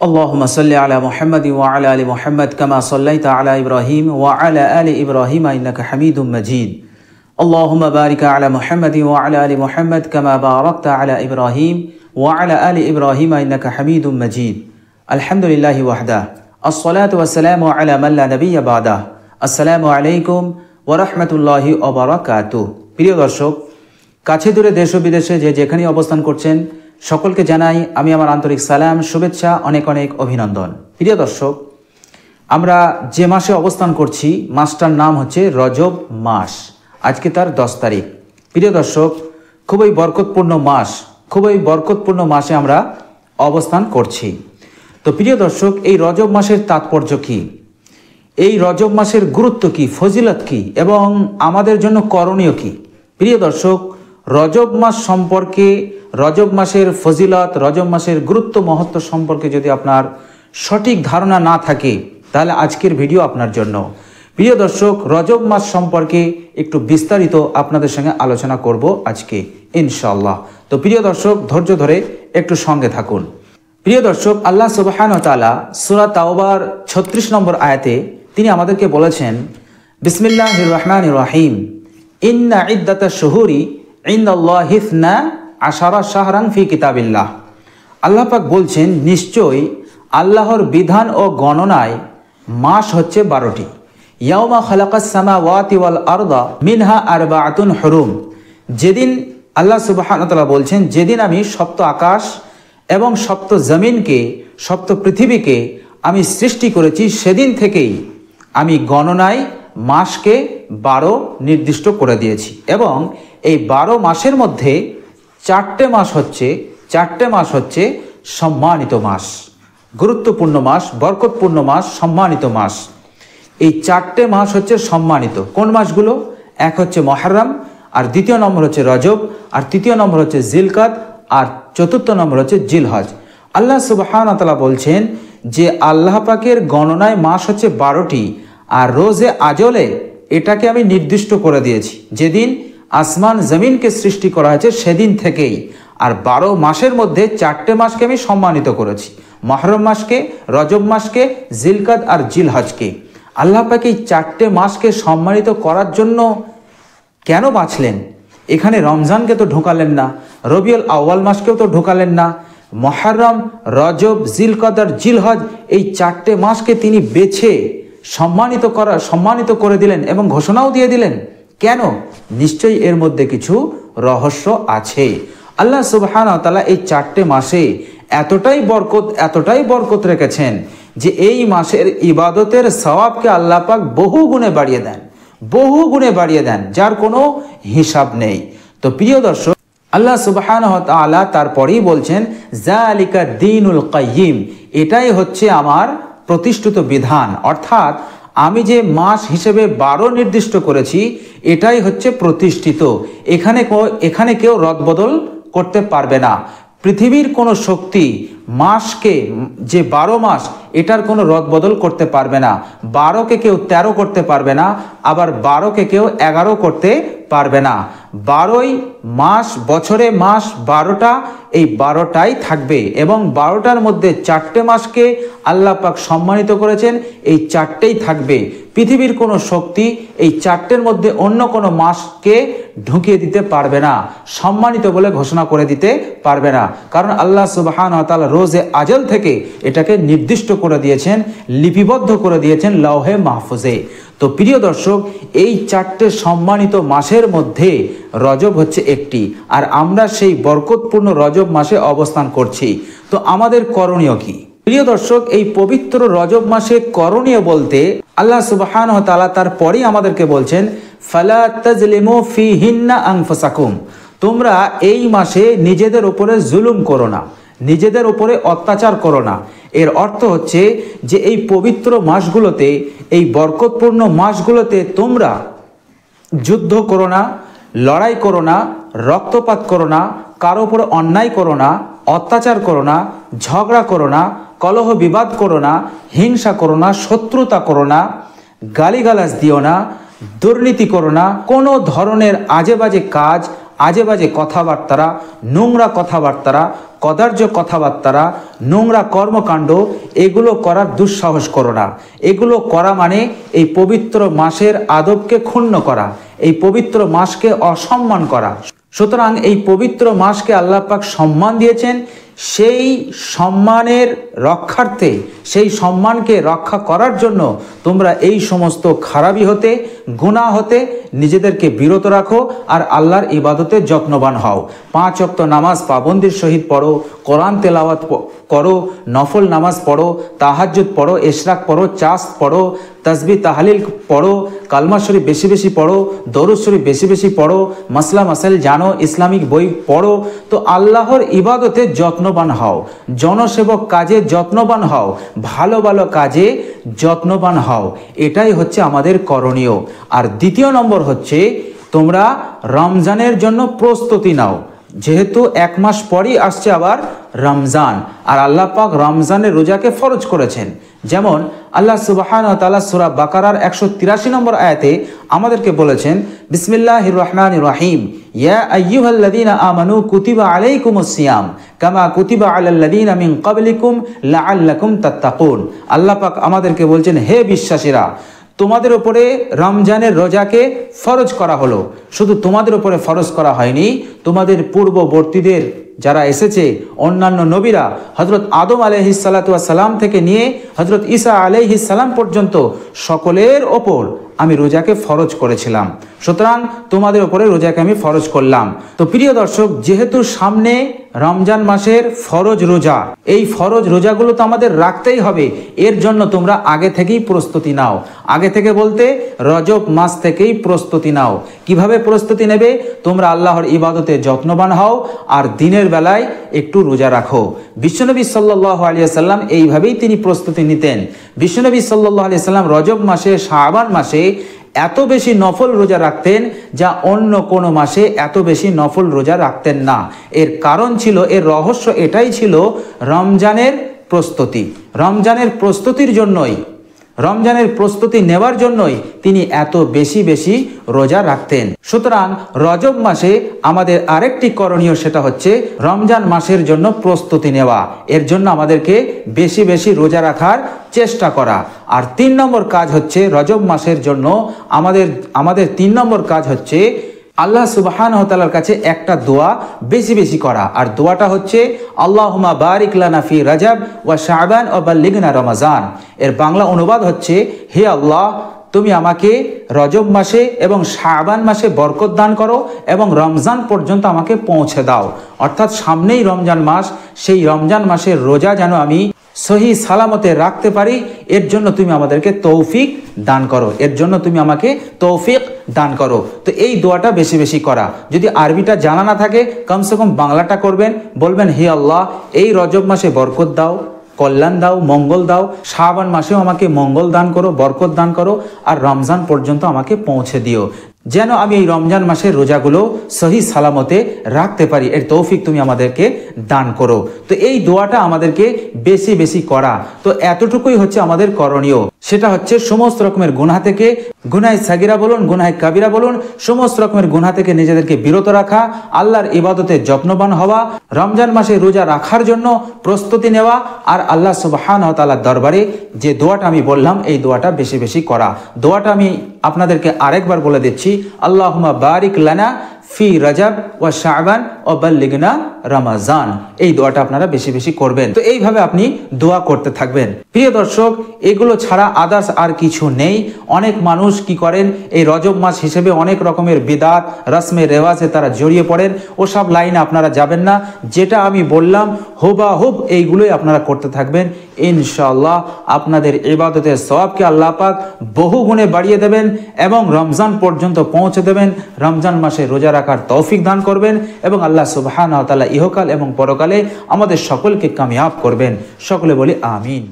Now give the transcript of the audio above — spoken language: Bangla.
अल्लाहुम्मा सल्लि अला मुहम्मद व अला आलि मुहम्मद कमा सल्लैता अला इब्राहीम व अला आलि इब्राहीम इन्नका हमीदुम मजीद। अल्लाहुम्मा बारिक अला मुहम्मद व अला आलि मुहम्मद कमा बारकता अला इब्राहीम व अला आलि इब्राहीम इन्नका हमीदुम मजीद। अल्हम्दुलिल्लाहि वहदा अस्सलातु वस्सलामु अला मन ला नबिय्य बादा। अस्सलामु आलैकुम व रहमतुल्लाहि व बाराकातुहु। प्रिय दर्शक, কাছে দূরে দেশ ও বিদেশে যে যেখানে অবস্থান করছেন সকলকে জানাই আমি আমার আন্তরিক সালাম, শুভেচ্ছা, অনেক অনেক অভিনন্দন। প্রিয় দর্শক, আমরা যে মাসে অবস্থান করছি মাসটার নাম হচ্ছে রজব মাস। আজকে তার 10 তারিখ। প্রিয় দর্শক, খুবই বরকতপূর্ণ মাসে আমরা অবস্থান করছি। তো প্রিয় দর্শক, এই রজব মাসের তাৎপর্য কি, এই রজব মাসের গুরুত্ব কি, ফজিলত কি এবং আমাদের জন্য করণীয় কি? প্রিয় দর্শক, রজব মাস সম্পর্কে, রজব মাসের ফজিলত, রজব মাসের গুরুত্ব মহত্ব সম্পর্কে যদি আপনার সঠিক ধারণা না থাকে তাহলে আজকের ভিডিও আপনার জন্য। প্রিয় দর্শক, রজব মাস সম্পর্কে একটু বিস্তারিত আপনাদের সঙ্গে আলোচনা করব আজকে ইনশাআল্লাহ। তো প্রিয় দর্শক, ধৈর্য ধরে একটু সঙ্গে থাকুন। প্রিয় দর্শক, আল্লাহ সুবহানাহু ওয়া তাআলা সূরা তাওবার 36 নম্বর আয়াতে তিনি আমাদেরকে বলেছেন, বিসমিল্লাহির রহমানির রহিম, ইন্না ইদ্দাতাশ শুহুরি ইনদাল্লাহি 12 শাহরান ফি কিতাবিল্লাহ। আল্লাহ পাক বলছেন, নিশ্চয়ই আল্লাহর বিধান ও গণনায় মাস হচ্ছে 12টি। ইয়াউমা খালাকাস সামাওয়াতি ওয়াল আরদা মিনহা আরবাআতুন হুরুম। যেদিন আল্লাহ সুবহানাহু ওয়া তাআলা বলছেন, যেদিন আমি সপ্ত আকাশ এবং সপ্ত জমিনকে, সপ্ত পৃথিবীকে আমি সৃষ্টি করেছি, সেদিন থেকেই আমি গণনায় মাসকে 12 নির্দিষ্ট করে দিয়েছি। এবং এই 12 মাসের মধ্যে 4টে মাস হচ্ছে সম্মানিত মাস, গুরুত্বপূর্ণ মাস, বরকতপূর্ণ মাস, সম্মানিত মাস। এই 4টে মাস হচ্ছে সম্মানিত। কোন মাসগুলো? এক হচ্ছে মুহররম, আর দ্বিতীয় নম্বর হচ্ছে রজব, আর তৃতীয় নম্বর হচ্ছে জিলকাদ, আর চতুর্থ নম্বর হচ্ছে জিলহজ। আল্লাহ সুবহানাহু ওয়া তাআলা বলছেন যে আল্লাহ পাকের গণনায় মাস হচ্ছে 12টি, আর রোজে আজলে এটাকে আমি নির্দিষ্ট করে দিয়েছি যেদিন আসমান জমিনকে সৃষ্টি করা হয়েছে সেদিন থেকেই। আর 12 মাসের মধ্যে 4টে মাসকে আমি সম্মানিত করেছি, মুহররম মাসকে, রজব মাসকে, জিলকাদ আর জিলহজকে। আল্লাহ পাক এই 4টে মাসকে সম্মানিত করার জন্য কেন বাছলেন? এখানে রমজানকে তো ঢোকালেন না, রবিউল আউয়াল মাসকেও তো ঢোকালেন না। মুহররম, রজব, জিলকাদ আর জিলহজ এই 4টে মাসকে তিনি বেছে সম্মানিত করে দিলেন এবং ঘোষণাও দিয়ে দিলেন। কেন? নিশ্চয়ই এর মধ্যে কিছু রহস্য আছে। আল্লাহ সুবহানাহু ওয়া তাআলা এই 4টে মাসে এতটাই বরকত রেখেছেন যে এই মাসের ইবাদতের সওয়াবকে আল্লাহ পাক বহু গুণে বাড়িয়ে দেন, যার কোনো হিসাব নেই। তো প্রিয় দর্শক, আল্লাহ সুবহানাহু ওয়া তাআলা তারপরেই বলছেন, যালিকা দ্বীনুল কাইয়্যিম, এটাই হচ্ছে আমার প্রতিষ্ঠিত বিধান। অর্থাৎ আমি যে মাস হিসেবে 12 নির্দিষ্ট করেছি এটাই হচ্ছে প্রতিষ্ঠিত। এখানে কেউ রদবদল করতে পারবে না। পৃথিবীর কোনো শক্তি মাসকে, যে 12 মাস, এটার কোনো রদবদল করতে পারবে না। 12কে কেউ 13 করতে পারবে না, আবার 12কে কেউ 11 করতে পারবে না। 12ই মাস, বছরে মাস 12টা, এই 12টাই থাকবে। এবং 12টার মধ্যে 4টে মাসকে আল্লাহ পাক সম্মানিত করেছেন, এই 4টেই থাকবে। পৃথিবীর কোনো শক্তি এই 4টের মধ্যে অন্য কোনো মাসকে ঢুকিয়ে দিতে পারবে না, সম্মানিত বলে ঘোষণা করে দিতে পারবে না। কারণ আল্লাহ সুবহানাহু ওয়া তাআলা রোজে আজল থেকে এটাকে নির্দিষ্ট করে দিয়েছেন, লিপিবদ্ধ করে দিয়েছেন লওহে মাহফুজে। তো প্রিয় দর্শক, এই 4টে সম্মানিত মাসের মধ্যে রজব হচ্ছে একটি, আর আমরা সেই বরকতপূর্ণ রজব মাসে অবস্থান করছি। তো আমাদের করণীয় কি? প্রিয় দর্শক, এই পবিত্র রজব মাসে করণীয় বলতে আল্লাহ সুবহানাহু ওয়া তাআলা তারপরেই আমাদেরকে বলছেন, ফালা তাজলিমু ফিহিন্না আনফুসাকুম, তোমরা এই মাসে নিজেদের উপরে জুলুম করো না, নিজেদের উপরে অত্যাচার করো না। এর অর্থ হচ্ছে যে এই পবিত্র মাসগুলোতে, এই বরকতপূর্ণ মাসগুলোতে তোমরা যুদ্ধ করো না, লড়াই করো না, রক্তপাত করো না, কারো উপরে অন্যায় করো না, অত্যাচার করো না, ঝগড়া করো না, কলহ বিবাদ করো না, হিংসা করো না, শত্রুতা করো না, গালিগালাজ দিও না, দুর্নীতি করো না, কোনো ধরনের আজে বাজে কাজ, আজে বাজে কথাবার্তারা, নোংরা কথাবার্তারা, কদার্য কথাবার্তারা, নোংরা কর্মকাণ্ড এগুলো করার দুঃসাহস করো না। এগুলো করা মানে এই পবিত্র মাসের আদবকে ক্ষুণ্ণ করা, এই পবিত্র মাসকে অসম্মান করা। সুতরাং এই পবিত্র মাসকে আল্লাহ পাক সম্মান দিয়েছেন, সেই সম্মানের রক্ষার্থে, সেই সম্মানকে রক্ষা করার জন্য তোমরা এই সমস্ত খারাপি হতে, গুনাহ হতে নিজেদেরকে বিরত রাখো আর আল্লাহর ইবাদতে যত্নবান হও। 5 ওয়াক্ত নামাজ পাবন্দির সহিত পড়ো, কোরআন তেলাওয়াত করো, নফল নামাজ পড়ো, তাহাজ্জুদ পড়ো, ইশরাক পড়ো, চাস পড়ো, তাসবিহ তাহলিল পড়ো, কালমা শরীফ বেশি বেশি পড়ো, দরুদ শরীফ বেশি বেশি পড়ো, মাসলা মাসাইল জানো, ইসলামিক বই পড়ো। তো আল্লাহর ইবাদতে যত্নবান হও, জনসেবক কাজে যত্নবান হও, ভালো ভালো কাজে যত্নবান হও। এটাই হচ্ছে আমাদের করণীয়। আর দ্বিতীয় নম্বর হচ্ছে তোমরা রমজানের জন্য প্রস্তুতি নাও। যেহেতু 1 মাস পরই আসছে আবার রমজান, আর আল্লাহ পাক রমজানের রোজাকে ফরজ করেছেন। যেমন আল্লাহ সুবহানাহু ওয়া তাআলা সূরা বাকারার 183 নম্বর আয়াতে আমাদেরকে বলেছেন, বিসমিল্লাহির রহমানির রহিম, ইয়া আইয়ুহাল্লাযীনা আমানু কুতিবা আলাইকুমুস সিয়াম কামা কুতিবা আলাল্লাযীনা মিন ক্বাবলিকুম লাআল্লাকুম তাত্তাকুন। আল্লাহ পাক আমাদেরকে বলছেন, হে বিশ্বাসীরা, তোমাদের উপরে রমজানের রোজাকে ফরজ করা হলো। শুধু তোমাদের উপরে ফরজ করা হয়নি, তোমাদের পূর্ববর্তীদের যারা এসেছে অন্যান্য নবীরা, হযরত আদম আলাইহিস সালাতু ওয়াস সালাম থেকে নিয়ে হযরত ঈসা আলাইহিস সালাম পর্যন্ত সকলের ওপর আমি রোজাকে ফরজ করেছিলাম। সুতরাং তোমাদের উপরে রোজাকে আমি ফরজ করলাম। তো প্রিয় দর্শক, যেহেতু সামনে রমজান মাসের ফরজ রোজা, এই ফরজ রোজাগুলো তো আমাদের রাখতেই হবে। এর জন্য তোমরা আগে থেকেই প্রস্তুতি নাও। আগে থেকে বলতে রজব মাস থেকেই প্রস্তুতি নাও। কিভাবে প্রস্তুতি নেবে? তোমরা আল্লাহর ইবাদতে যত্নবান হও আর দিনের বেলায় একটু রোজা রাখো। বিশ্বনবী সাল্লাল্লাহু আলাইহি ওয়াসাল্লাম এইভাবেই তিনি প্রস্তুতি নিতেন। বিশ্বনবী সাল্লাল্লাহু আলাইহি ওয়াসাল্লাম রজব মাসে, শাবান মাসে এত বেশি নফল রোজা রাখতেন যা অন্য কোনো মাসে এত বেশি নফল রোজা রাখতেন না। এর কারণ ছিল, এর রহস্য এটাই ছিল, রমজানের প্রস্তুতি। রমজানের প্রস্তুতির জন্যই, রমজানের প্রস্তুতি নেওয়ার জন্যই তিনি এত বেশি বেশি রোজা রাখতেন। সুতরাং রজব মাসে আমাদের আরেকটি করণীয়, সেটা হচ্ছে রমজান মাসের জন্য প্রস্তুতি নেওয়া। এর জন্য আমাদেরকে বেশি বেশি রোজা রাখার চেষ্টা করা। আর 3 নম্বর কাজ হচ্ছে রজব মাসের জন্য আমাদের 3 নম্বর কাজ হচ্ছে আল্লাহ সুবহানাহু ওয়া তাআলার কাছে একটা দোয়া বেশি বেশি করা। আর দোয়াটা হচ্ছে আল্লাহুম্মা বারিক লানা ফি রজব ওয়া শাবান ওয়া বাল্লিগনা রমাজান। এর বাংলা অনুবাদ হচ্ছে, হে আল্লাহ, তুমি আমাকে রজব মাসে এবং শাবান মাসে বরকত দান করো এবং রমজান পর্যন্ত আমাকে পৌঁছে দাও। অর্থাৎ সামনেই রমজান মাস, সেই রমজান মাসের রোজা যেন আমি সহি সালামতে রাখতে পারি, এর জন্য তুমি আমাদেরকে তৌফিক দান করো, এর জন্য তুমি আমাকে তৌফিক দান করো। তো এই দোয়াটা বেশি বেশি করা। যদি আরবিটা জানা না থাকে, কমসে কম বাংলাটা করবেন। বলবেন, হে আল্লাহ, এই রজব মাসে বরকত দাও, কল্যাণ দাও, মঙ্গল দাও। শাবান মাসেও আমাকে মঙ্গল দান করো, বরকত দান করো, আর রমজান পর্যন্ত আমাকে পৌঁছে দিও, যেন আমি এই রমজান মাসের রোজাগুলো সহি সালামতে রাখতে পারি। এর তৌফিক তুমি আমাদেরকে দান করো। তো এই দোয়াটা আমাদেরকে বেশি বেশি করা। তো এতটুকুই হচ্ছে আমাদের করণীয়। সেটা হচ্ছে সমস্ত রকমের গুনাহ থেকে, গুনাহে সাগিরা বলুন, গুনাহে কাবিরা বলুন, সমস্ত রকমের গুনাহ থেকে নিজেদেরকে বিরত রাখা, আল্লাহর ইবাদতে যত্নবান হওয়া, রমজান মাসে রোজা রাখার জন্য প্রস্তুতি নেওয়া, আর আল্লাহ সুবহানাহু ওয়া তাআলার দরবারে যে দোয়াটা আমি বললাম, এই দোয়াটা বেশি বেশি করা। দোয়াটা আমি আপনাদেরকে আরেকবার বলে দিচ্ছি, আল্লাহুম্মা বারিক লানা ফি রজব ওয়া শাবান ওয়া বাল্লিগনা রমাজান। এই দোয়াটা আপনারা বেশি বেশি করবেন। তো এইভাবে আপনি দোয়া করতে থাকবেন। প্রিয় দর্শক, এগুলো ছাড়া আদার্স আর কিছু নেই। অনেক মানুষ কি করেন, এই রজব মাস হিসেবে অনেক রকমের বিদাত, রসমে রেওয়াজে তারা জড়িয়ে পড়েন। ওসব লাইনে আপনারা যাবেন না। যেটা আমি বললাম হুবাহুব এইগুলোই আপনারা করতে থাকবেন। ইনশাআল্লাহ আপনাদের ইবাদতের সওয়াবকে আল্লাহ পাক বহু গুণে বাড়িয়ে দেবেন এবং রমজান পর্যন্ত পৌঁছে দেবেন। রমজান মাসে রোজা রাখার তৌফিক দান করবেন এবং আল্লাহ সুবহানাহু ওয়া তাআলা ইহকাল এবং পরকালে আমাদের সকলকে কামিয়াব করবেন। সকলে বলি আমিন।